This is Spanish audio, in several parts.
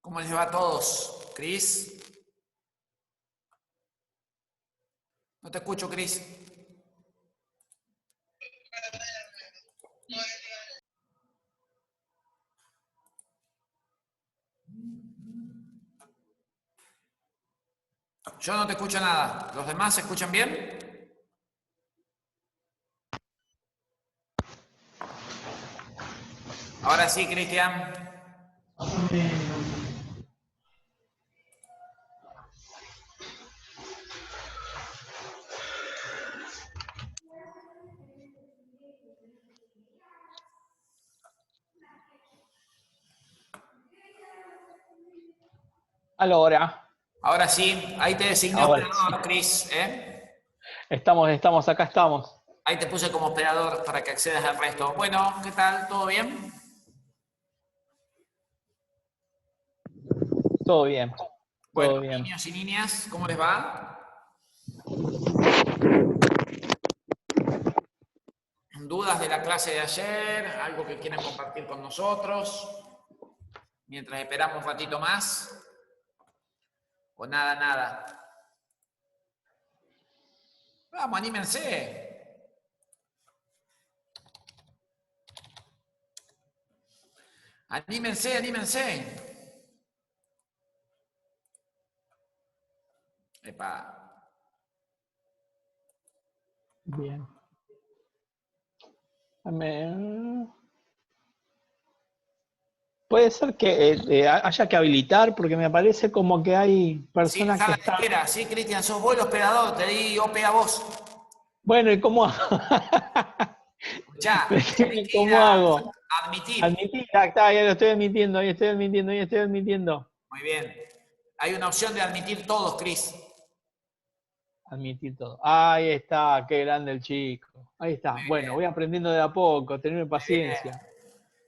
¿Cómo les va a todos? ¿Cris? No te escucho, Cris. Yo no te escucho nada. ¿Los demás se escuchan bien? Ahora sí, Cristian. Ahora, Ahora sí. Ahí te designé ahora sí. operador, Cris, ¿eh? Acá estamos. Ahí te puse como operador para que accedas al resto. Bueno, ¿qué tal? ¿Todo bien? Todo bien, Bueno, todo bien. niños y niñas, ¿cómo les va? ¿Dudas de la clase de ayer? ¿Algo que quieren compartir con nosotros? Mientras esperamos un ratito más. ¿O nada, nada? Vamos, anímense. Anímense, anímense. Epa. Bien. Dame- Puede ser que haya que habilitar, porque me parece como que hay Sí, personas que sala de están. espera. Sí, Cristian, sos vos el hospedador. Te di OP a vos. Bueno, ¿y cómo hago? Escuchá, Decime admitir cómo hago. admitir. Admitir, ya lo estoy admitiendo, ahí estoy admitiendo, ahí estoy admitiendo. Muy bien. Hay una opción de admitir todos, Cris. Admitir todo. Ahí está, qué grande el chico. Ahí está. Muy Bueno, bien, voy aprendiendo de a poco, tener muy bien. paciencia.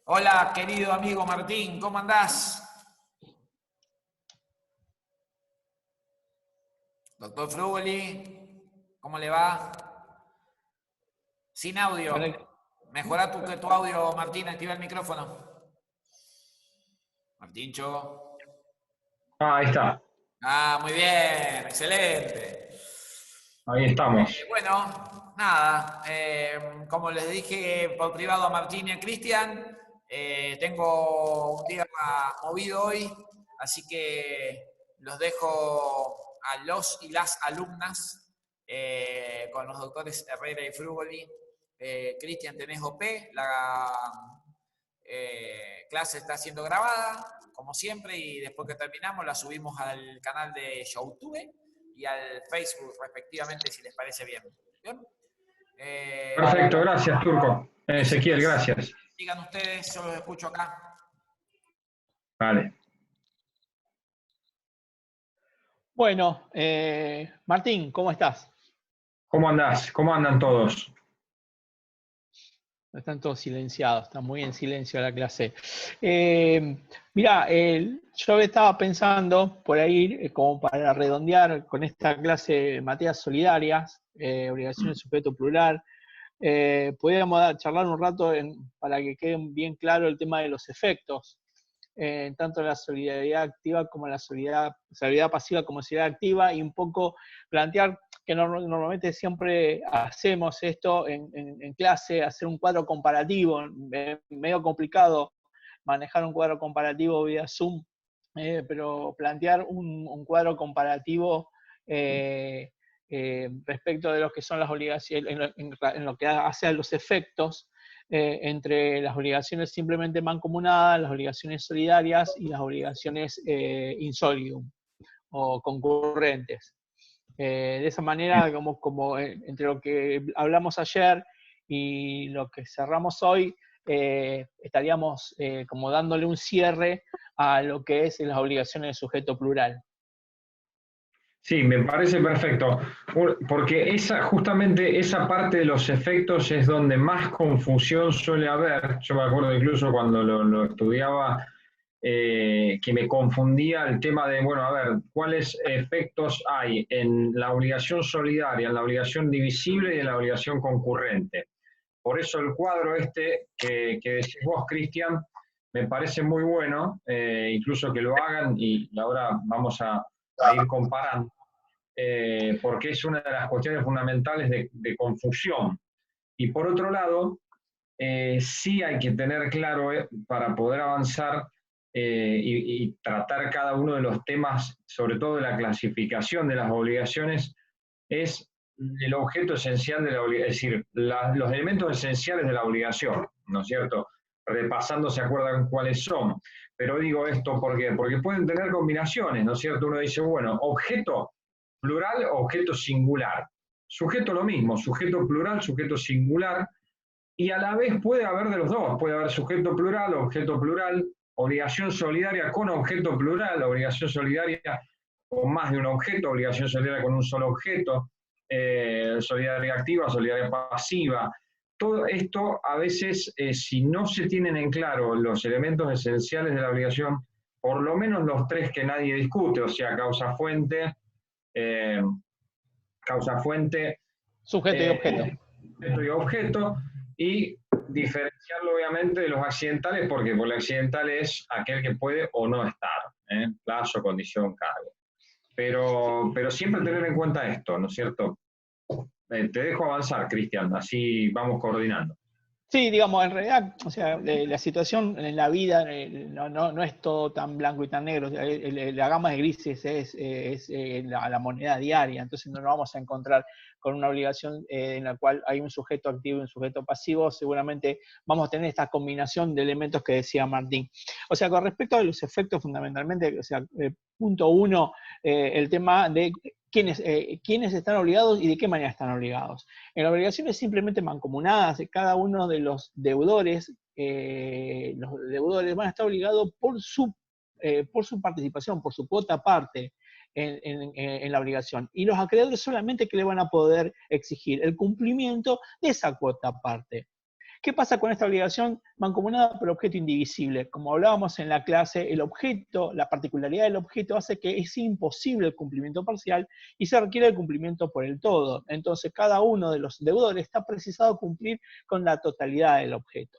Hola, querido amigo Martín, ¿cómo andás? Doctor Frugoli, ¿cómo le va? Sin audio. Conect- Mejorá tu audio, Martín, activa el micrófono. Martíncho. Ah, ahí está, Muy bien, excelente. ahí estamos. Bueno, nada, como les dije por privado a Martín y a Cristian, tengo un día movido hoy, así que los dejo a los y las alumnas con los doctores Herrera y Frugoli. Cristian, tenés OP, la clase está siendo grabada, como siempre, y después que terminamos la subimos al canal de YouTube y al Facebook respectivamente, si les parece bien. ¿Bien? Perfecto, gracias, Turco. Ezequiel, gracias. Digan ustedes, yo los escucho acá. Vale. Bueno, Martín, ¿cómo estás? ¿Cómo andás? ¿Cómo andan todos? Están todos silenciados, está muy en silencio la clase. Mira, yo estaba pensando por ahí, como para redondear con esta clase de materias solidarias, obligaciones sujeto plural, podríamos charlar un rato para que quede bien claro el tema de los efectos, tanto la solidaridad activa como la solidaridad pasiva como solidaridad activa, y un poco plantear que normalmente siempre hacemos esto en clase, hacer un cuadro comparativo, medio complicado manejar un cuadro comparativo vía Zoom, pero plantear un cuadro comparativo respecto de lo que son las obligaciones, en lo que hace a los efectos entre las obligaciones simplemente mancomunadas, las obligaciones solidarias y las obligaciones insolium o concurrentes. De esa manera, como entre lo que hablamos ayer y lo que cerramos hoy, estaríamos como dándole un cierre a lo que es las obligaciones de sujeto plural. Sí, me parece perfecto, porque justamente esa parte de los efectos es donde más confusión suele haber. Yo me acuerdo incluso cuando lo estudiaba, que me confundía el tema de, bueno, a ver, ¿cuáles efectos hay en la obligación solidaria, en la obligación divisible y en la obligación concurrente? Por eso el cuadro este que decís vos, Cristian, me parece muy bueno, incluso que lo hagan, y ahora vamos a ir comparando, porque es una de las cuestiones fundamentales de confusión. Y por otro lado, sí hay que tener claro, para poder avanzar y tratar cada uno de los temas, sobre todo de la clasificación de las obligaciones, es el objeto esencial de la obligación, es decir, los elementos esenciales de la obligación, ¿no es cierto? Repasando se acuerdan cuáles son. Pero digo esto porque pueden tener combinaciones, ¿no es cierto? Uno dice, bueno, objeto plural, objeto singular. Sujeto lo mismo, sujeto plural, sujeto singular, y a la vez puede haber de los dos, puede haber sujeto plural, objeto plural, obligación solidaria con objeto plural, obligación solidaria con más de un objeto, obligación solidaria con un solo objeto, solidaria activa, solidaria pasiva. Todo esto a veces, si no se tienen en claro los elementos esenciales de la obligación, por lo menos los tres que nadie discute, o sea, causa-fuente, sujeto y objeto. Sujeto y objeto, y diferenciarlo obviamente de los accidentales, porque el accidental es aquel que puede o no estar, plazo, condición, cargo. Pero siempre tener en cuenta esto, ¿no es cierto? Te dejo avanzar, Cristian, así vamos coordinando. Sí, digamos, en realidad, o sea, la situación en la vida no es todo tan blanco y tan negro. La gama de grises es la moneda diaria, entonces no nos vamos a encontrar con una obligación en la cual hay un sujeto activo y un sujeto pasivo. Seguramente vamos a tener esta combinación de elementos que decía Martín. O sea, con respecto a los efectos, fundamentalmente, o sea, punto uno, el tema de quiénes están obligados y de qué manera están obligados. En la obligación es simplemente mancomunadas, cada uno de los deudores van a estar obligados por su participación, por su cuota parte en la obligación. Y los acreedores solamente que le van a poder exigir el cumplimiento de esa cuota parte. ¿Qué pasa con esta obligación mancomunada por objeto indivisible? Como hablábamos en la clase, el objeto, la particularidad del objeto hace que es imposible el cumplimiento parcial y se requiere el cumplimiento por el todo. Entonces, cada uno de los deudores está precisado cumplir con la totalidad del objeto.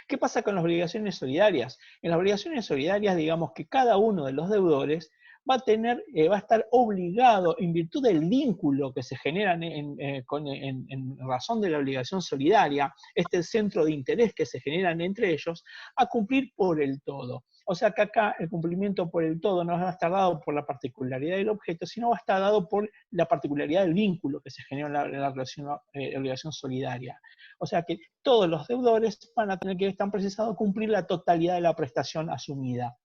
¿Qué pasa con las obligaciones solidarias? En las obligaciones solidarias, digamos que cada uno de los deudores va a estar obligado, en virtud del vínculo que se genera en razón de la obligación solidaria, este centro de interés que se generan entre ellos, a cumplir por el todo. O sea que acá el cumplimiento por el todo no va a estar dado por la particularidad del objeto, sino va a estar dado por la particularidad del vínculo que se genera en la obligación solidaria. O sea que todos los deudores van a tener que estar precisados cumplir la totalidad de la prestación asumida.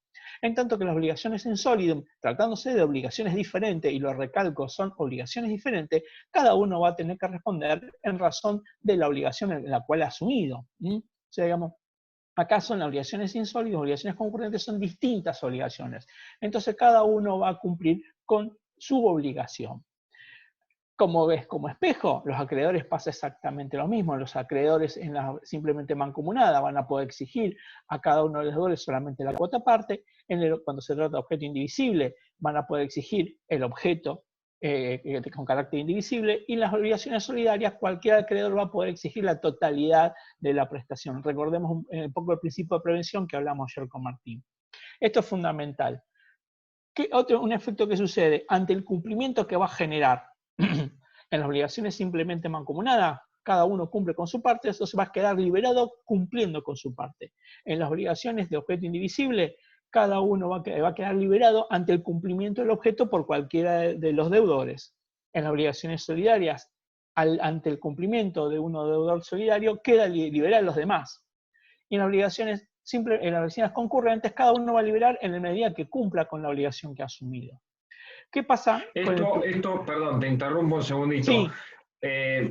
En tanto que las obligaciones in solidum, tratándose de obligaciones diferentes, y lo recalco, son obligaciones diferentes, cada uno va a tener que responder en razón de la obligación en la cual ha asumido. O sea, digamos, acá son las obligaciones in solidum, obligaciones concurrentes, son distintas obligaciones. Entonces cada uno va a cumplir con su obligación. Como ves, como espejo, los acreedores pasa exactamente lo mismo. Los acreedores en la simplemente mancomunada van a poder exigir a cada uno de los deudores solamente la cuota parte. Cuando se trata de objeto indivisible, van a poder exigir el objeto con carácter indivisible. Y en las obligaciones solidarias, cualquier acreedor va a poder exigir la totalidad de la prestación. Recordemos un poco el principio de prevención que hablamos ayer con Martín. Esto es fundamental. Un efecto que sucede ante el cumplimiento que va a generar en las obligaciones simplemente mancomunadas, cada uno cumple con su parte, eso se va a quedar liberado cumpliendo con su parte. En las obligaciones de objeto indivisible, cada uno va a quedar liberado ante el cumplimiento del objeto por cualquiera de los deudores. En las obligaciones solidarias, ante el cumplimiento de uno deudor solidario, queda liberado los demás. Y en las obligaciones concurrentes, cada uno va a liberar en la medida que cumpla con la obligación que ha asumido. ¿Qué pasa? Esto, perdón, te interrumpo un segundito. Sí.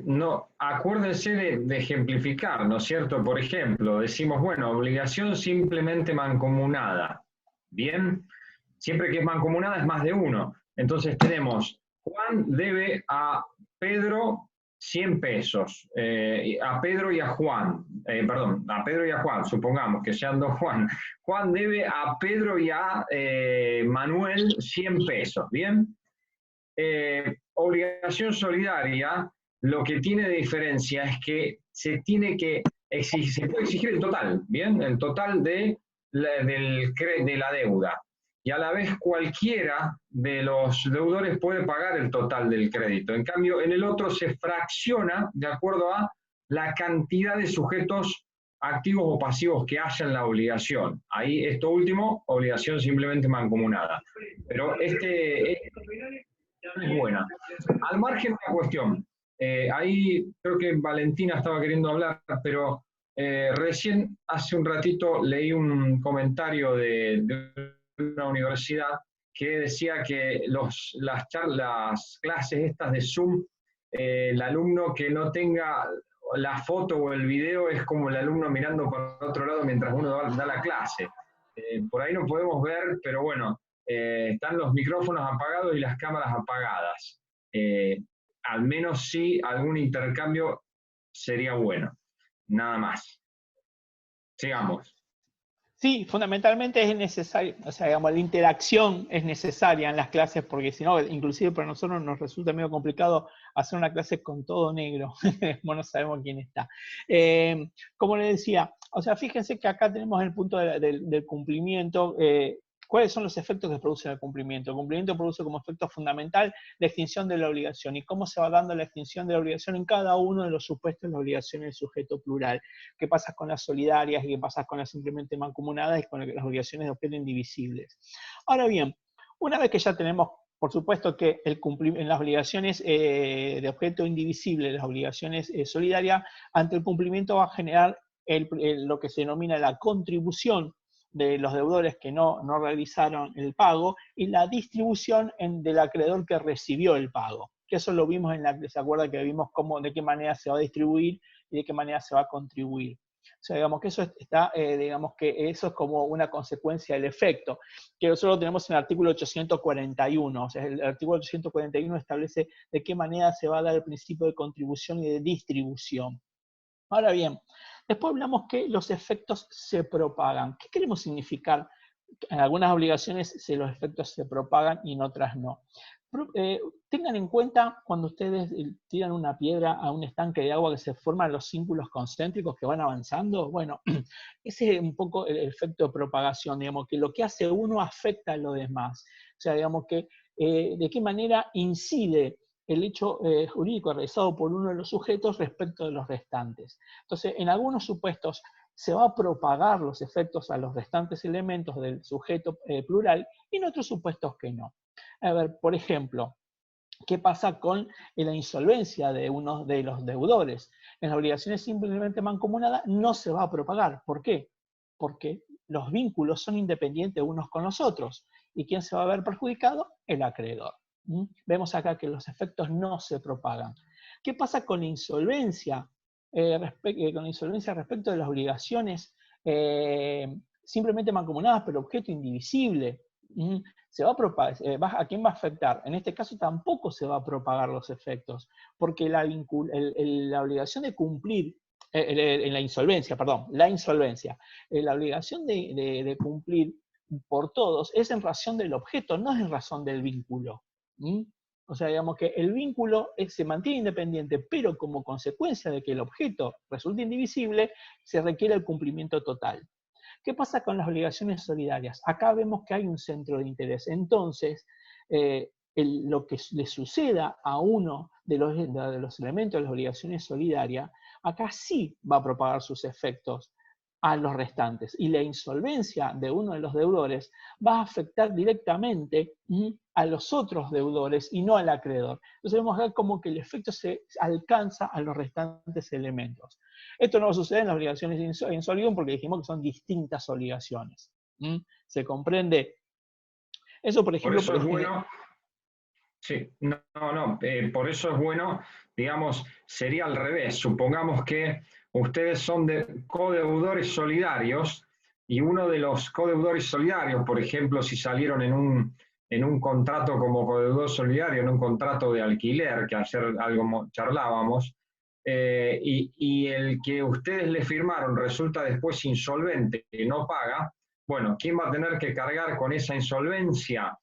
No, acuérdense de ejemplificar, ¿no es cierto? Por ejemplo, decimos, bueno, obligación simplemente mancomunada. Bien, siempre que es mancomunada es más de uno. Entonces tenemos, Juan debe a Pedro 100 pesos, a Pedro y a Juan, a Pedro y a Juan, supongamos que sean dos Juan. Juan debe a Pedro y a Manuel 100 pesos, ¿bien? Obligación solidaria, lo que tiene de diferencia es que se puede exigir el total, ¿bien? El total de de la deuda. Y a la vez cualquiera de los deudores puede pagar el total del crédito. En cambio, en el otro se fracciona de acuerdo a la cantidad de sujetos activos o pasivos que haya en la obligación. Ahí esto último, obligación simplemente mancomunada. Pero es buena. Al margen de la cuestión, ahí creo que Valentina estaba queriendo hablar, pero recién hace un ratito leí un comentario de una universidad que decía que las clases estas de Zoom, el alumno que no tenga la foto o el video es como el alumno mirando por otro lado mientras uno da la clase. Por ahí no podemos ver, pero bueno, están los micrófonos apagados y las cámaras apagadas. Al menos sí, algún intercambio sería bueno. Nada más. Sigamos. Sí, fundamentalmente es necesario, o sea, digamos, la interacción es necesaria en las clases porque si no, inclusive para nosotros nos resulta medio complicado hacer una clase con todo negro, no sabemos quién está. Como les decía, o sea, fíjense que acá tenemos el punto del cumplimiento. ¿Cuáles son los efectos que produce el cumplimiento? El cumplimiento produce como efecto fundamental la extinción de la obligación. ¿Y cómo se va dando la extinción de la obligación en cada uno de los supuestos de la obligación del sujeto plural? ¿Qué pasa con las solidarias y qué pasa con las simplemente mancomunadas y con las obligaciones de objeto indivisibles? Ahora bien, una vez que ya tenemos, por supuesto que en las obligaciones de objeto indivisible, las obligaciones solidarias, ante el cumplimiento va a generar lo que se denomina la contribución de los deudores que no realizaron el pago y la distribución del acreedor que recibió el pago. Que eso lo vimos ¿se acuerda que vimos de qué manera se va a distribuir y de qué manera se va a contribuir? O sea, digamos que eso está, digamos que eso es como una consecuencia del efecto, que nosotros lo tenemos en el artículo 841. O sea, el artículo 841 establece de qué manera se va a dar el principio de contribución y de distribución. Ahora bien, después hablamos que los efectos se propagan. ¿Qué queremos significar? En algunas obligaciones los efectos se propagan y en otras no. Tengan en cuenta cuando ustedes tiran una piedra a un estanque de agua que se forman los círculos concéntricos que van avanzando. Bueno, ese es un poco el efecto de propagación, digamos, que lo que hace uno afecta a los demás. O sea, digamos que de qué manera incide el hecho jurídico realizado por uno de los sujetos respecto de los restantes. Entonces, en algunos supuestos se va a propagar los efectos a los restantes elementos del sujeto plural y en otros supuestos que no. A ver, por ejemplo, ¿qué pasa con la insolvencia de uno de los deudores? En las obligaciones simplemente mancomunadas no se va a propagar. ¿Por qué? Porque los vínculos son independientes unos con los otros. ¿Y quién se va a ver perjudicado? El acreedor. Vemos acá que los efectos no se propagan. ¿Qué pasa con la insolvencia? Con la insolvencia respecto de las obligaciones simplemente mancomunadas, pero objeto indivisible. Se va a propagar, ¿a quién va a afectar? En este caso tampoco se va a propagar los efectos, porque la obligación de cumplir, en la insolvencia, la obligación de cumplir por todos es en razón del objeto, no es en razón del vínculo. O sea, digamos que el vínculo se mantiene independiente, pero como consecuencia de que el objeto resulte indivisible, se requiere el cumplimiento total. ¿Qué pasa con las obligaciones solidarias? Acá vemos que hay un centro de interés. Entonces, lo que le suceda a uno de los elementos de las obligaciones solidarias, acá sí va a propagar sus efectos a los restantes. Y la insolvencia de uno de los deudores va a afectar directamente a los otros deudores y no al acreedor. Entonces vemos acá como que el efecto se alcanza a los restantes elementos. Esto no va a suceder en las obligaciones insolubles porque dijimos que son distintas obligaciones. ¿Se comprende? Eso, por ejemplo... Por eso es bueno... Sí, por eso es bueno, digamos, sería al revés. Supongamos que ustedes son codeudores solidarios y uno de los codeudores solidarios, por ejemplo, si salieron en un contrato como codeudor solidario, en un contrato de alquiler, que ayer algo charlábamos, y el que ustedes le firmaron resulta después insolvente y no paga, bueno, ¿quién va a tener que cargar con esa insolvencia?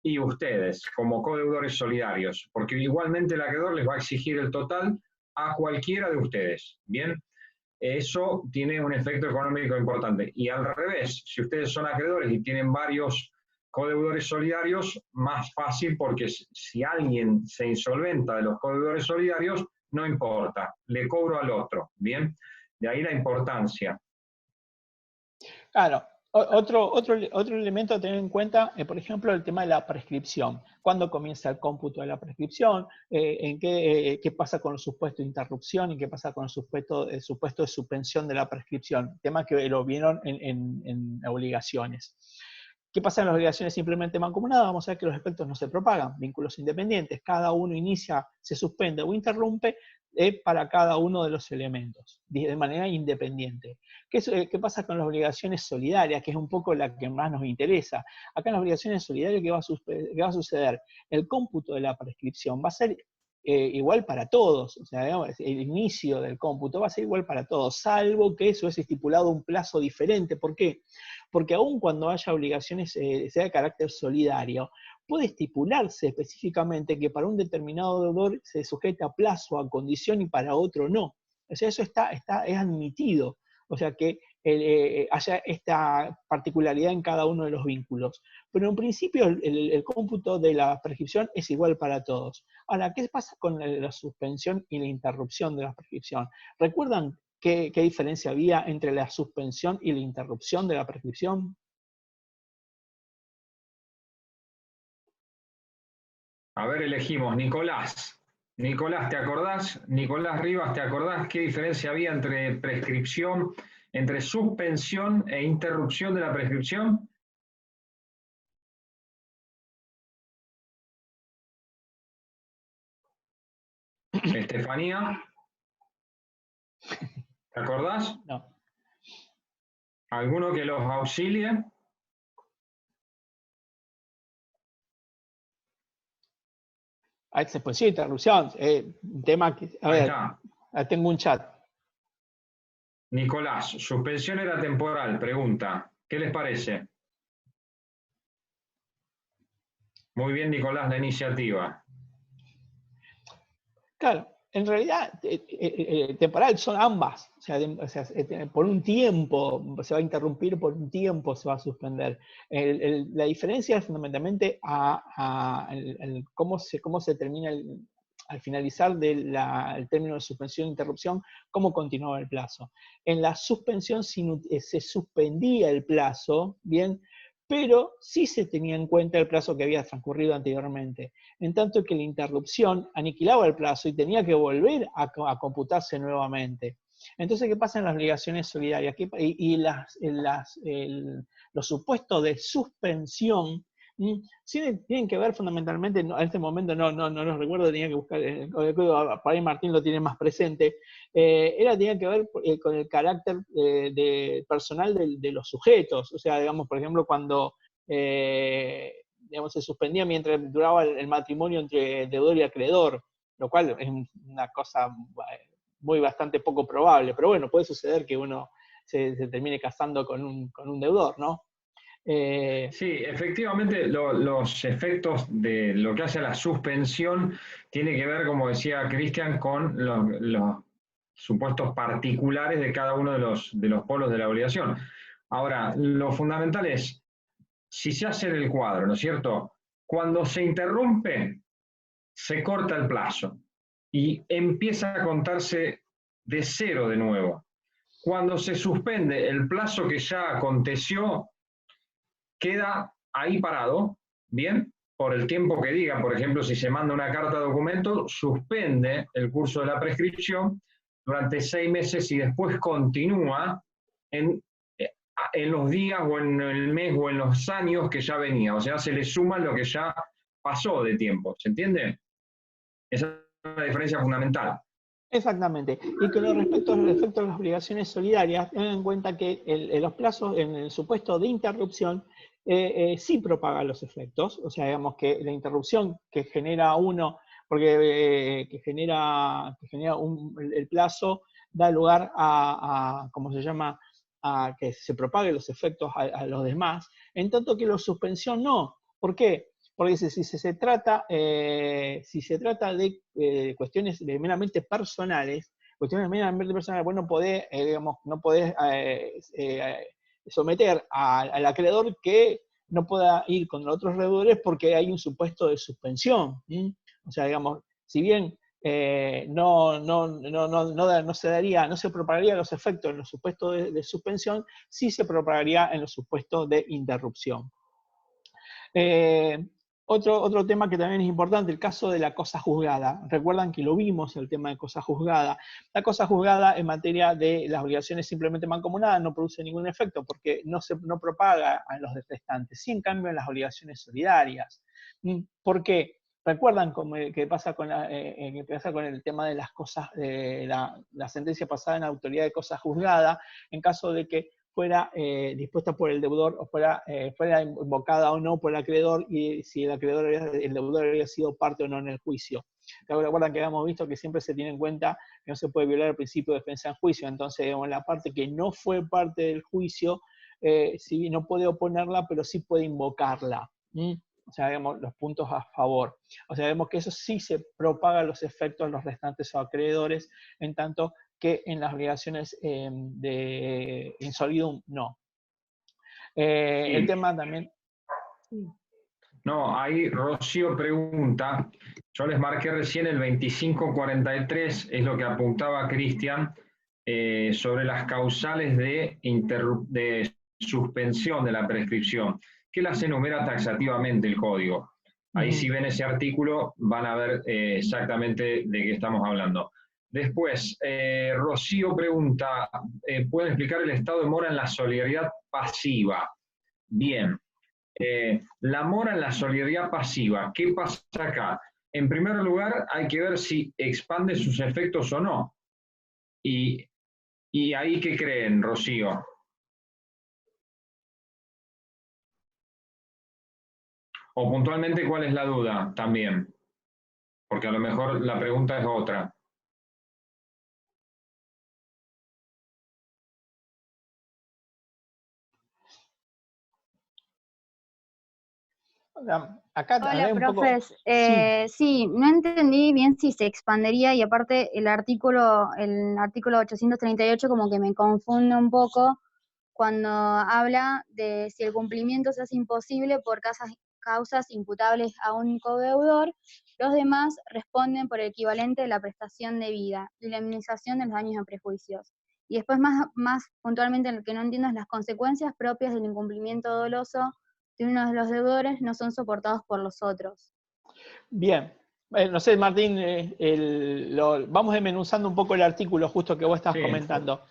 Y ustedes, como codeudores solidarios, porque igualmente el acreedor les va a exigir el total a cualquiera de ustedes, ¿bien? eso tiene un efecto económico importante. Y al revés, si ustedes son acreedores y tienen varios codeudores solidarios, más fácil, porque si alguien se insolventa de los codeudores solidarios, no importa, le cobro al otro, ¿bien? De ahí la importancia. Claro. Otro elemento a tener en cuenta, por ejemplo, el tema de la prescripción. ¿Cuándo comienza el cómputo de la prescripción? ¿Qué pasa con el supuesto de interrupción? ¿Y qué pasa con el supuesto de suspensión de la prescripción? Tema que lo vieron en obligaciones. ¿Qué pasa en las obligaciones simplemente mancomunadas? Vamos a ver que los efectos no se propagan. Vínculos independientes. Cada uno inicia, se suspende o interrumpe para cada uno de los elementos, de manera independiente. ¿Qué pasa con las obligaciones solidarias? Que es un poco la que más nos interesa. Acá en las obligaciones solidarias, ¿qué va a suceder? El cómputo de la prescripción va a ser igual para todos. O sea, digamos, el inicio del cómputo va a ser igual para todos, salvo que eso es estipulado un plazo diferente. ¿Por qué? Porque aun cuando haya obligaciones, sea de carácter solidario, puede estipularse específicamente que para un determinado deudor se sujeta a plazo, a condición, y para otro no. O sea, eso es admitido. O sea, que haya esta particularidad en cada uno de los vínculos. Pero en principio el cómputo de la prescripción es igual para todos. Ahora, ¿qué pasa con la suspensión y la interrupción de la prescripción? ¿Recuerdan qué diferencia había entre la suspensión y la interrupción de la prescripción? A ver, elegimos Nicolás. Nicolás, ¿te acordás? Nicolás Rivas, ¿te acordás qué diferencia había entre prescripción, entre suspensión e interrupción de la prescripción? Estefanía, ¿te acordás? No. ¿Alguno que los auxilie? Pues sí, interrupción. Un tema que, a Ahí ver, está. tengo un chat. Nicolás, suspensión era temporal, pregunta. ¿Qué les parece? Muy bien, Nicolás, la iniciativa. Claro, en realidad, temporal son ambas. O sea, por un tiempo se va a interrumpir, por un tiempo se va a suspender. La diferencia es fundamentalmente cómo se termina al finalizar el término de suspensión e interrupción, cómo continuaba el plazo. En la suspensión se suspendía el plazo, ¿bien? Pero sí se tenía en cuenta el plazo que había transcurrido anteriormente, en tanto que la interrupción aniquilaba el plazo y tenía que volver a computarse nuevamente. Entonces, ¿qué pasa en las obligaciones solidarias? Y los supuestos de suspensión tienen que ver fundamentalmente, en este momento no los recuerdo, tenía que buscar, por ahí Martín lo tiene más presente, tenía que ver con el carácter personal de los sujetos. O sea, digamos, por ejemplo, cuando digamos, se suspendía mientras duraba el matrimonio entre deudor y acreedor, lo cual es una cosa bastante poco probable, pero bueno, puede suceder que uno se termine casando con un deudor, ¿no? Sí, efectivamente los efectos de lo que hace a la suspensión tiene que ver, como decía Cristian, con los supuestos particulares de cada uno de los polos de la obligación. Ahora, lo fundamental es, si se hace en el cuadro, ¿no es cierto? Cuando se interrumpe, se corta el plazo y empieza a contarse de cero de nuevo. Cuando se suspende el plazo que ya aconteció, queda ahí parado, ¿bien? Por el tiempo que diga. Por ejemplo, si se manda una carta de documento, suspende el curso de la prescripción durante 6 meses y después continúa en los días o en el mes o en los años que ya venía. O sea, se le suma lo que ya pasó de tiempo. ¿Se entiende? Esa es la diferencia fundamental. Exactamente. Y con respecto a los efectos de las obligaciones solidarias, tengan en cuenta que los plazos, en el supuesto de interrupción, sí propagan los efectos. O sea, digamos que la interrupción que genera uno, porque que genera el plazo, da lugar ¿cómo se llama?, a que se propaguen los efectos a los demás, en tanto que la suspensión no. ¿Por qué? Porque si se trata de cuestiones meramente personales, cuestiones meramente personales, vos no podés, digamos, no podés someter al acreedor que no pueda ir con los otros deudores porque hay un supuesto de suspensión. O sea, digamos, si bien no se daría, no se propagaría los efectos en los supuestos de suspensión, sí se propagaría en los supuestos de interrupción. Otro tema que también es importante, el caso de la cosa juzgada. Recuerdan que lo vimos, el tema de cosa juzgada. La cosa juzgada en materia de las obligaciones simplemente mancomunadas no produce ningún efecto porque no propaga a los restantes. Sí, en cambio, en las obligaciones solidarias. ¿Por qué? ¿Recuerdan qué pasa con el tema de las cosas, la sentencia pasada en autoridad de cosa juzgada, en caso de que fuera dispuesta por el deudor o fuera invocada o no por el acreedor, y si el deudor había sido parte o no en el juicio? Recuerdan que habíamos visto que siempre se tiene en cuenta que no se puede violar el principio de defensa en juicio. Entonces, digamos, la parte que no fue parte del juicio, sí, no puede oponerla, pero sí puede invocarla. O sea, vemos los puntos a favor. O sea, vemos que eso sí se propaga los efectos a los restantes acreedores, en tanto que en las obligaciones de insolidum no. Sí. El tema también... No, ahí Rocío pregunta, yo les marqué recién el 2543, es lo que apuntaba Cristian, sobre las causales de suspensión de la prescripción, que las enumera taxativamente el código. Ahí si ven ese artículo van a ver exactamente de qué estamos hablando. Después, Rocío pregunta, ¿pueden explicar el estado de mora en la solidaridad pasiva? Bien. La mora en la solidaridad pasiva, ¿qué pasa acá? En primer lugar, hay que ver si expande sus efectos o no. Y ahí, ¿qué creen, Rocío? O puntualmente, ¿cuál es la duda también? Porque a lo mejor la pregunta es otra. Acá Hola, un poco... profes. Sí, no entendí bien si se expandería y aparte el artículo 838 como que me confunde un poco cuando habla de si el cumplimiento se hace imposible por causas imputables a un codeudor, los demás responden por el equivalente de la prestación de vida y la indemnización de los daños y prejuicios. Y después más puntualmente lo que no entiendo es las consecuencias propias del incumplimiento doloso de uno de los deudores no son soportados por los otros. Bien. No sé, Martín, vamos desmenuzando un poco el artículo justo que vos estás comentando.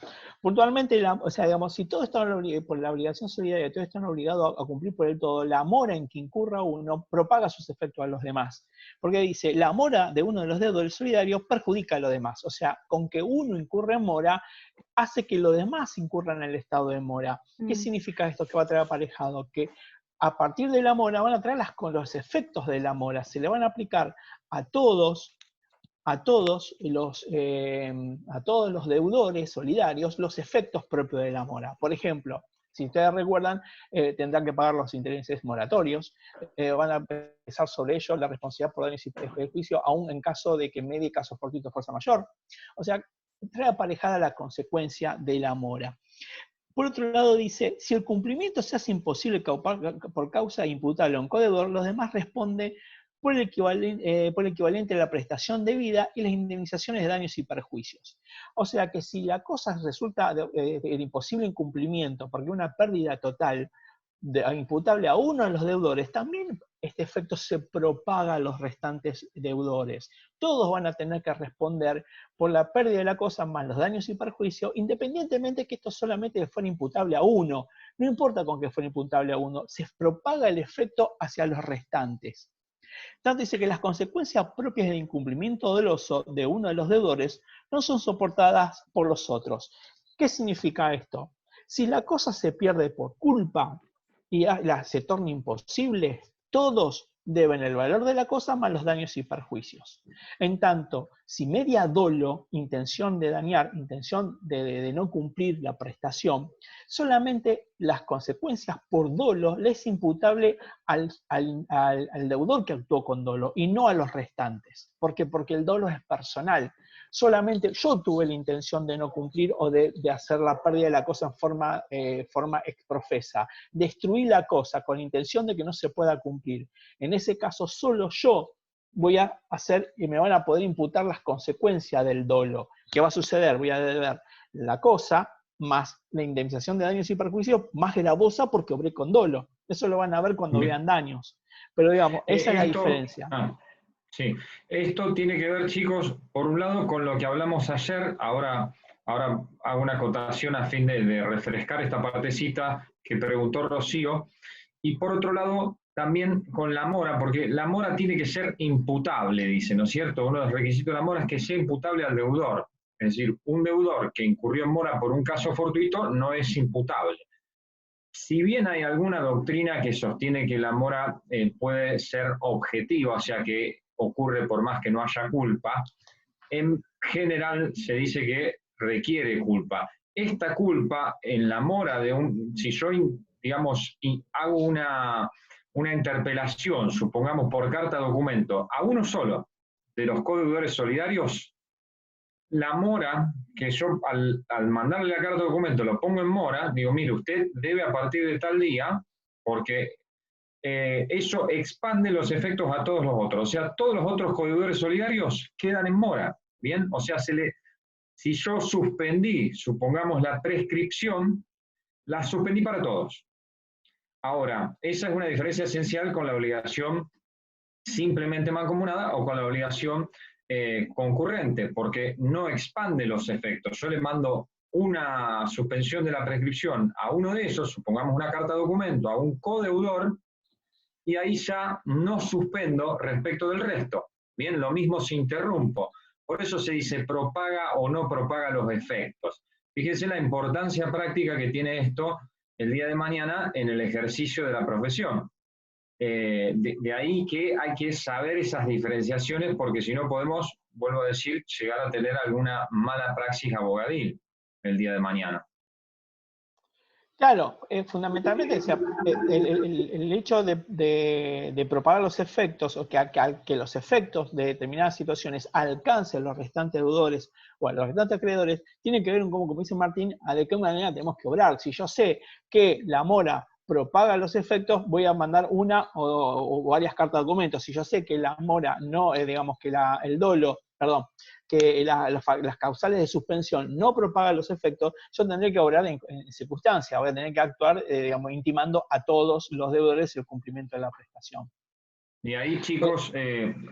Puntualmente, o sea, digamos, si todos están por la obligación solidaria, todos están obligados a cumplir por el todo, la mora en que incurra uno propaga sus efectos a los demás. Porque dice, la mora de uno de los deudores solidarios perjudica a los demás. O sea, con que uno incurra en mora, hace que los demás incurran en el estado de mora. ¿Qué significa esto que va a traer aparejado? Que a partir de la mora van a traer con los efectos de la mora, se le van a aplicar a todos los deudores solidarios los efectos propios de la mora. Por ejemplo, si ustedes recuerdan, tendrán que pagar los intereses moratorios, van a pesar sobre ellos la responsabilidad por daños y perjuicios, aún en caso de que medie caso fortuito fuerza mayor. O sea, trae aparejada la consecuencia de la mora. Por otro lado dice, si el cumplimiento se hace imposible por causa imputable a un codeudor, los demás responden por el equivalente a la prestación de vida y las indemnizaciones de daños y perjuicios. O sea que si la cosa resulta de imposible incumplimiento, porque una pérdida total imputable a uno de los deudores, también este efecto se propaga a los restantes deudores. Todos van a tener que responder por la pérdida de la cosa más los daños y perjuicios, independientemente que esto solamente fuera imputable a uno. No importa con que fuera imputable a uno, se propaga el efecto hacia los restantes. Tanto dice que las consecuencias propias del incumplimiento doloso de uno de los deudores no son soportadas por los otros. ¿Qué significa esto? Si la cosa se pierde por culpa y se torna imposible, todos deben el valor de la cosa más los daños y perjuicios. En tanto, si media dolo, intención de dañar, intención de no cumplir la prestación, solamente las consecuencias por dolo le es imputable al deudor que actuó con dolo y no a los restantes. ¿Por qué? Porque el dolo es personal. solamente yo tuve la intención de no cumplir o de hacer la pérdida de la cosa en forma exprofesa. Destruí la cosa con la intención de que no se pueda cumplir. En ese caso, solo yo voy a hacer y me van a poder imputar las consecuencias del dolo. ¿Qué va a suceder? Voy a deber la cosa más la indemnización de daños y perjuicios más gravosa porque obré con dolo. Eso lo van a ver cuando vean daños. Pero digamos, esa es la diferencia. Sí, esto tiene que ver, chicos, por un lado con lo que hablamos ayer, ahora hago una acotación a fin de refrescar esta partecita que preguntó Rocío, y por otro lado también con la mora, porque la mora tiene que ser imputable, dice, ¿no es cierto? Uno de los requisitos de la mora es que sea imputable al deudor, es decir, un deudor que incurrió en mora por un caso fortuito no es imputable. Si bien hay alguna doctrina que sostiene que la mora puede ser objetiva, o sea que ocurre por más que no haya culpa, en general se dice que requiere culpa. Esta culpa en la mora si yo, digamos, hago una interpelación, supongamos por carta documento, a uno solo de los codeudores solidarios, la mora, que yo al mandarle la carta de documento lo pongo en mora, digo, mire, usted debe a partir de tal día, porque eso expande los efectos a todos los otros. O sea, todos los otros codeudores solidarios quedan en mora, ¿bien? O sea, si yo suspendí, supongamos, la prescripción, la suspendí para todos. Ahora, esa es una diferencia esencial con la obligación simplemente mancomunada o con la obligación concurrente, porque no expande los efectos. Yo le mando una suspensión de la prescripción a uno de esos, supongamos una carta de documento, a un codeudor, y ahí ya no suspendo respecto del resto. Bien, lo mismo si interrumpo. Por eso se dice propaga o no propaga los efectos. Fíjense la importancia práctica que tiene esto el día de mañana en el ejercicio de la profesión. De ahí que hay que saber esas diferenciaciones porque si no podemos, vuelvo a decir, llegar a tener alguna mala praxis abogadil el día de mañana. Claro, fundamentalmente o sea, el hecho de propagar los efectos o que los efectos de determinadas situaciones alcancen los restantes deudores o a los restantes acreedores, tiene que ver, como dice Martín, a de qué manera tenemos que obrar. Si yo sé que la mora propaga los efectos, voy a mandar una o varias cartas de documentos. Si yo sé que la mora no, digamos que el dolo, perdón, que las causales de suspensión no propagan los efectos, yo tendré que obrar en circunstancias, voy a tener que actuar, digamos, intimando a todos los deudores el cumplimiento de la prestación. Y ahí, chicos,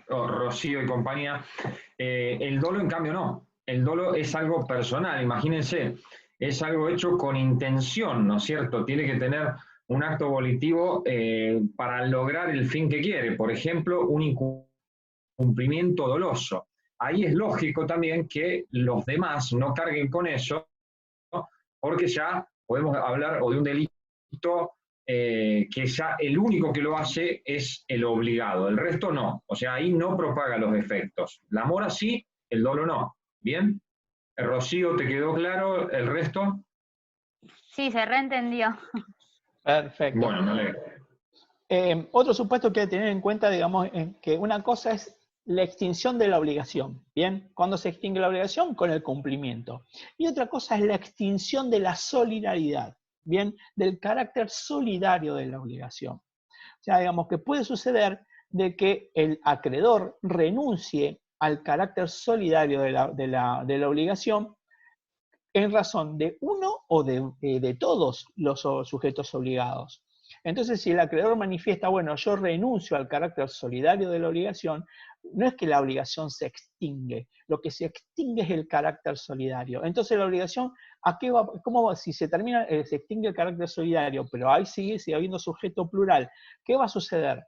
Rocío y compañía, el dolo en cambio no. El dolo es algo personal, imagínense, es algo hecho con intención, ¿no es cierto? Tiene que tener un acto volitivo para lograr el fin que quiere, por ejemplo, un incumplimiento doloso. Ahí es lógico también que los demás no carguen con eso, ¿no? Porque ya podemos hablar o de un delito que ya el único que lo hace es el obligado, el resto no. O sea, ahí no propaga los efectos. La mora sí, el dolo no. ¿Bien? Rocío, ¿te quedó claro el resto? Sí, se reentendió. Perfecto. Bueno, me alegro. Otro supuesto que hay que tener en cuenta, digamos, que una cosa es la extinción de la obligación, ¿bien? ¿Cuándo se extingue la obligación? Con el cumplimiento. Y otra cosa es la extinción de la solidaridad, ¿bien? Del carácter solidario de la obligación. O sea, digamos que puede suceder de que el acreedor renuncie al carácter solidario de la obligación en razón de uno o de todos los sujetos obligados. Entonces, si el acreedor manifiesta, bueno, yo renuncio al carácter solidario de la obligación, no es que la obligación se extingue, lo que se extingue es el carácter solidario. Entonces, la obligación, ¿a qué va? ¿Cómo va? Si se termina, se extingue el carácter solidario, pero ahí sigue habiendo sujeto plural, ¿qué va a suceder?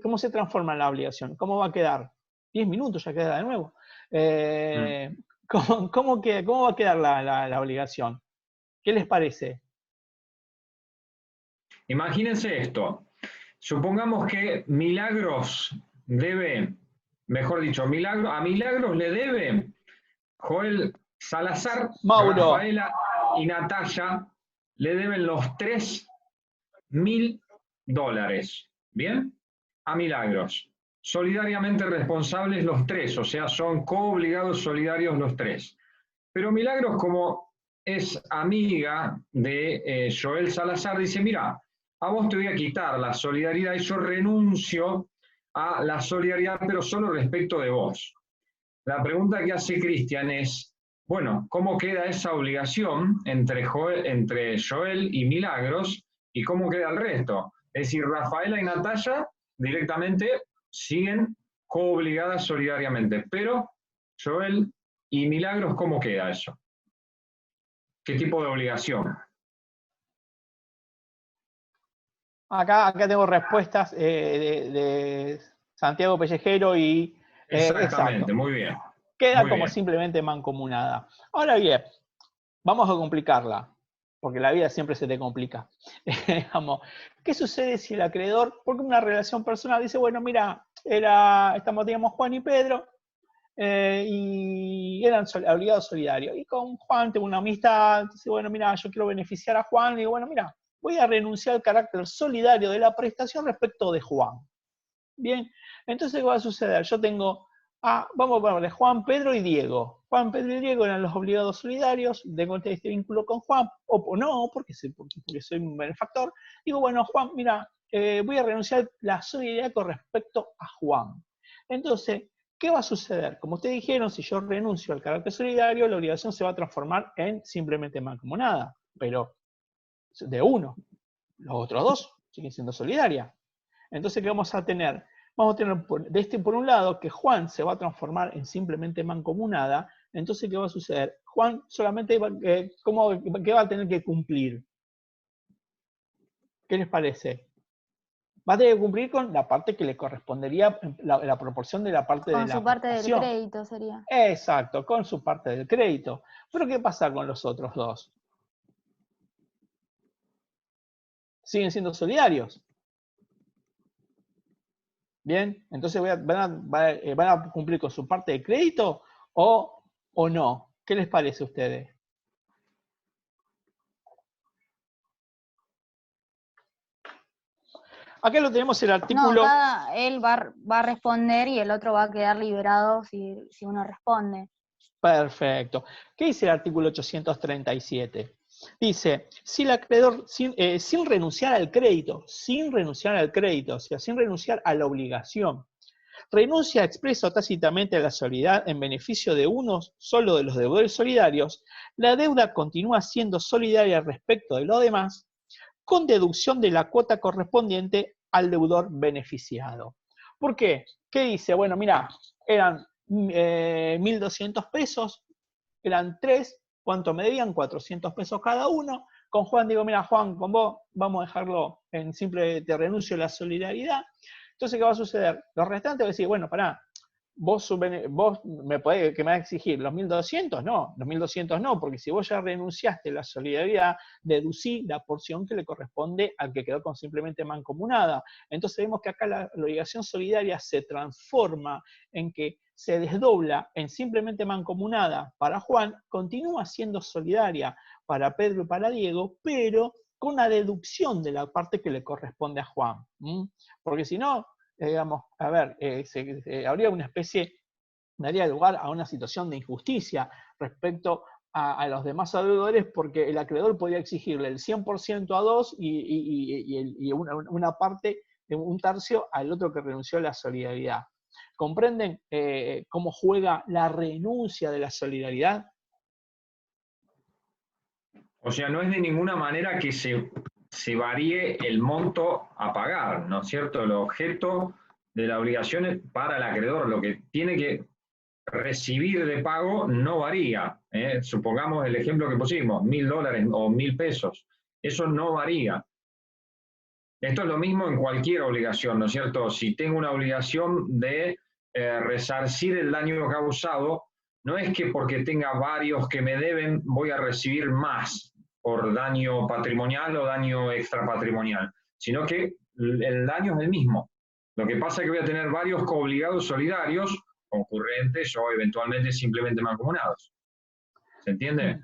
¿Cómo se transforma la obligación? ¿Cómo va a quedar? 10 minutos ya queda de nuevo. ¿Cómo va a quedar la obligación? ¿Qué les parece? Imagínense esto. Supongamos que Milagros debe, mejor dicho, a Milagros le debe Joel Salazar, Mauro. Rafaela y Natalia, le deben los $3.000. ¿Bien? A Milagros. solidariamente responsables los tres, o sea, son coobligados solidarios los tres. Pero Milagros, como es amiga de Joel Salazar, dice, mira, a vos te voy a quitar la solidaridad y yo renuncio a la solidaridad, pero solo respecto de vos. La pregunta que hace Cristian es, bueno, ¿cómo queda esa obligación entre Joel y Milagros y cómo queda el resto? Es decir, Rafaela y Natalia directamente siguen coobligadas solidariamente, pero Joel y Milagros, ¿cómo queda eso? ¿Qué tipo de obligación? Acá tengo respuestas de Santiago Pellejero y... Exactamente, exacto. muy bien. Queda Muy como bien. simplemente mancomunada. Ahora bien, vamos a complicarla, porque la vida siempre se te complica. Digamos, ¿qué sucede si el acreedor, porque una relación personal, dice, bueno, mira, digamos, Juan y Pedro, y eran obligados solidarios. Y con Juan tengo una amistad, dice, bueno, mira, yo quiero beneficiar a Juan, y digo, bueno, mira, voy a renunciar al carácter solidario de la prestación respecto de Juan. Bien, entonces, ¿qué va a suceder? Yo tengo, vamos a ponerle Juan, Pedro y Diego. Juan, Pedro y Diego eran los obligados solidarios, tengo este vínculo con Juan, o no, porque soy un benefactor. Digo, bueno, Juan, mira, voy a renunciar la solidaridad con respecto a Juan. Entonces, ¿qué va a suceder? Como ustedes dijeron, si yo renuncio al carácter solidario, la obligación se va a transformar en simplemente mancomunada, pero de uno. Los otros dos siguen siendo solidarias. Entonces, ¿qué vamos a tener? Vamos a tener por un lado que Juan se va a transformar en simplemente mancomunada. Entonces, ¿qué va a suceder? Juan solamente ¿qué va a tener que cumplir? ¿Qué les parece? Va a tener que cumplir con la parte que le correspondería, la proporción de la parte de la Con su parte del prestación. crédito sería. Exacto, con su parte del crédito. Pero ¿qué pasa con los otros dos? Siguen siendo solidarios. Bien, entonces van a cumplir con su parte de crédito o no. ¿Qué les parece a ustedes? Acá lo tenemos el artículo. No, él va a responder y el otro va a quedar liberado si uno responde. Perfecto. ¿Qué dice el artículo 837? Dice, si el acreedor, sin renunciar al crédito, o sea, sin renunciar a la obligación, renuncia expreso o tácitamente a la solidaridad en beneficio de uno solo de los deudores solidarios, la deuda continúa siendo solidaria respecto de los demás, con deducción de la cuota correspondiente al deudor beneficiado. ¿Por qué? ¿Qué dice? Bueno, mira, eran 1.200 pesos, eran 3, ¿cuánto me debían? 400 pesos cada uno. Con Juan digo, mira, Juan, con vos vamos a dejarlo en simple, te renuncio a la solidaridad. Entonces, ¿qué va a suceder? Los restantes van a decir, bueno, pará, vos me vas a exigir los 1.200, no, los 1.200 no, porque si vos ya renunciaste a la solidaridad, deducí la porción que le corresponde al que quedó con simplemente mancomunada. Entonces vemos que acá la obligación solidaria se transforma en que se desdobla en simplemente mancomunada para Juan, continúa siendo solidaria para Pedro y para Diego, pero con una deducción de la parte que le corresponde a Juan. Porque si no, digamos, a ver, habría una especie, daría lugar a una situación de injusticia respecto a los demás deudores, porque el acreedor podría exigirle el 100% a dos y una parte, un tercio al otro que renunció a la solidaridad. ¿Comprenden cómo juega la renuncia de la solidaridad? O sea, no es de ninguna manera que se varíe el monto a pagar, ¿no es cierto? El objeto de la obligación es para el acreedor, lo que tiene que recibir de pago no varía. Supongamos el ejemplo que pusimos, $1.000 o 1.000 pesos, eso no varía. Esto es lo mismo en cualquier obligación, ¿no es cierto? Si tengo una obligación de resarcir el daño causado, no es que porque tenga varios que me deben voy a recibir más por daño patrimonial o daño extrapatrimonial, sino que el daño es el mismo. Lo que pasa es que voy a tener varios coobligados solidarios, concurrentes o eventualmente simplemente mancomunados. ¿Se entiende?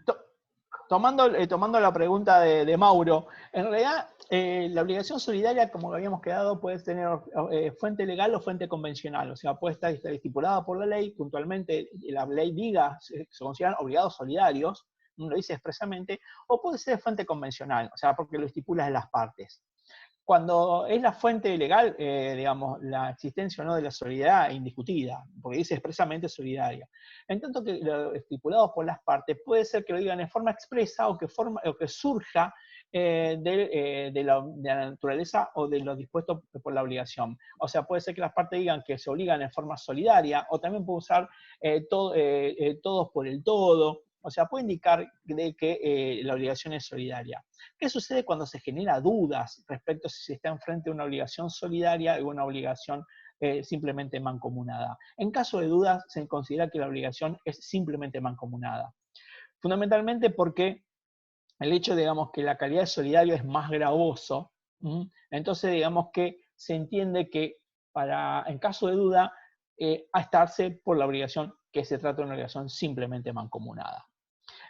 Tomando la pregunta de Mauro, en realidad la obligación solidaria, como habíamos quedado, puede tener fuente legal o fuente convencional, o sea, puede estar estipulada por la ley, puntualmente la ley diga, se consideran obligados solidarios, no lo dice expresamente, o puede ser fuente convencional, o sea, porque lo estipula en las partes. Cuando es la fuente legal, digamos, la existencia o no de la solidaridad es indiscutida, porque dice expresamente solidaria. En tanto que lo estipulado por las partes puede ser que lo digan en forma expresa o que surja de la naturaleza o de lo dispuesto por la obligación. O sea, puede ser que las partes digan que se obligan en forma solidaria, o también puede usar todos por el todo. O sea, puede indicar de que la obligación es solidaria. ¿Qué sucede cuando se genera dudas respecto a si se está enfrente de una obligación solidaria o una obligación simplemente mancomunada? En caso de dudas, se considera que la obligación es simplemente mancomunada. Fundamentalmente porque el hecho, digamos, que la calidad de solidario es más gravoso, entonces, digamos, que se entiende que en caso de duda, a estarse por la obligación, que se trata de una obligación simplemente mancomunada.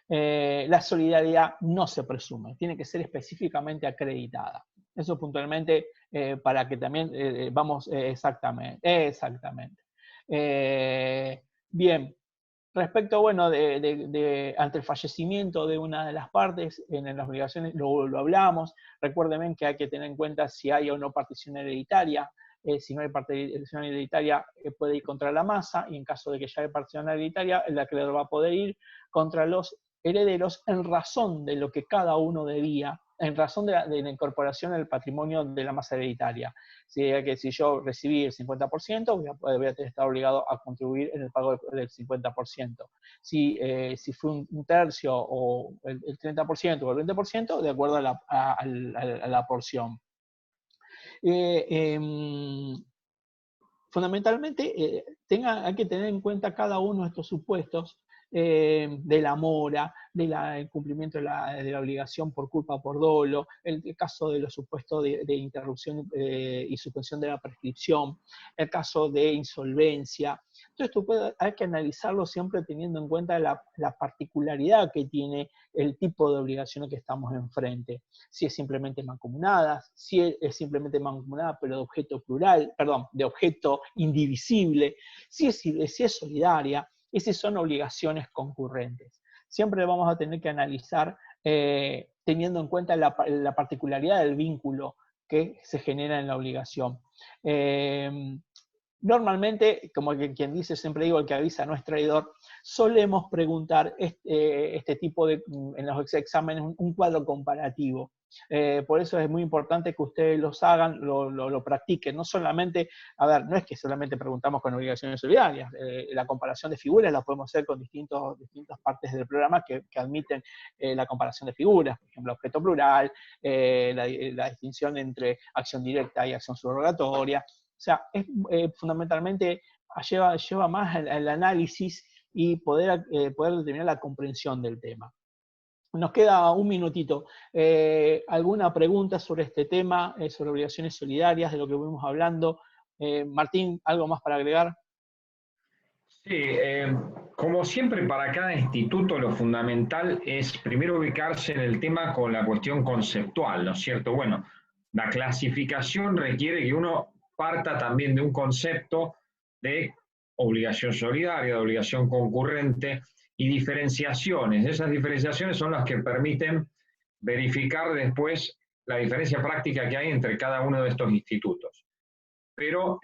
La solidaridad no se presume, tiene que ser específicamente acreditada. Eso puntualmente para que también vamos exactamente. Bien, respecto, bueno, ante el fallecimiento de una de las partes, en las obligaciones lo hablamos. Recuerden bien que hay que tener en cuenta si hay o no partición hereditaria. Si no hay partición hereditaria, puede ir contra la masa, y en caso de que ya hay partición hereditaria, el acreedor va a poder ir contra los herederos en razón de lo que cada uno debía, en razón de la incorporación al patrimonio de la masa hereditaria. Si yo recibí el 50%, voy a estar obligado a contribuir en el pago del 50%. Si fue un tercio o el 30% o el 20%, de acuerdo a la porción. Fundamentalmente, hay que tener en cuenta cada uno de estos supuestos de la mora, del cumplimiento de la obligación por culpa o por dolo, el caso de los supuestos de interrupción y suspensión de la prescripción, el caso de insolvencia. Todo esto hay que analizarlo siempre teniendo en cuenta la particularidad que tiene el tipo de obligaciones que estamos enfrente. Si es simplemente mancomunada, si es simplemente mancomunada pero de objeto plural, perdón, de objeto indivisible, si es solidaria, y si son obligaciones concurrentes. Siempre vamos a tener que analizar teniendo en cuenta la particularidad del vínculo que se genera en la obligación. Normalmente, como quien dice, siempre digo, el que avisa no es traidor, solemos preguntar este tipo en los exámenes un cuadro comparativo. Por eso es muy importante que ustedes los hagan, lo practiquen. No solamente, no es que solamente preguntamos con obligaciones solidarias, la comparación de figuras la podemos hacer con distintas partes del programa que admiten la comparación de figuras, por ejemplo, objeto plural, la distinción entre acción directa y acción subrogatoria. O sea, fundamentalmente lleva más el análisis y poder determinar la comprensión del tema. Nos queda un minutito. ¿Alguna pregunta sobre este tema, sobre obligaciones solidarias, de lo que fuimos hablando? Martín, ¿algo más para agregar? Sí, como siempre para cada instituto lo fundamental es primero ubicarse en el tema con la cuestión conceptual, ¿no es cierto? Bueno, la clasificación requiere que uno parta también de un concepto de obligación solidaria, de obligación concurrente y diferenciaciones. Esas diferenciaciones son las que permiten verificar después la diferencia práctica que hay entre cada uno de estos institutos. Pero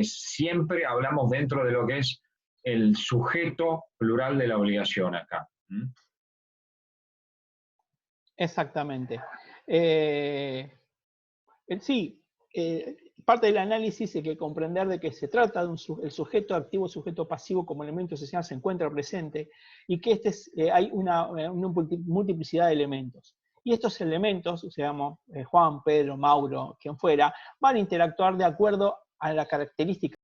siempre hablamos dentro de lo que es el sujeto plural de la obligación acá. Exactamente. Sí, parte del análisis hay que comprender de que se trata de el sujeto activo, sujeto pasivo como elemento esencial se encuentra presente y que hay una multiplicidad de elementos. Y estos elementos, Juan, Pedro, Mauro, quien fuera, van a interactuar de acuerdo a la característica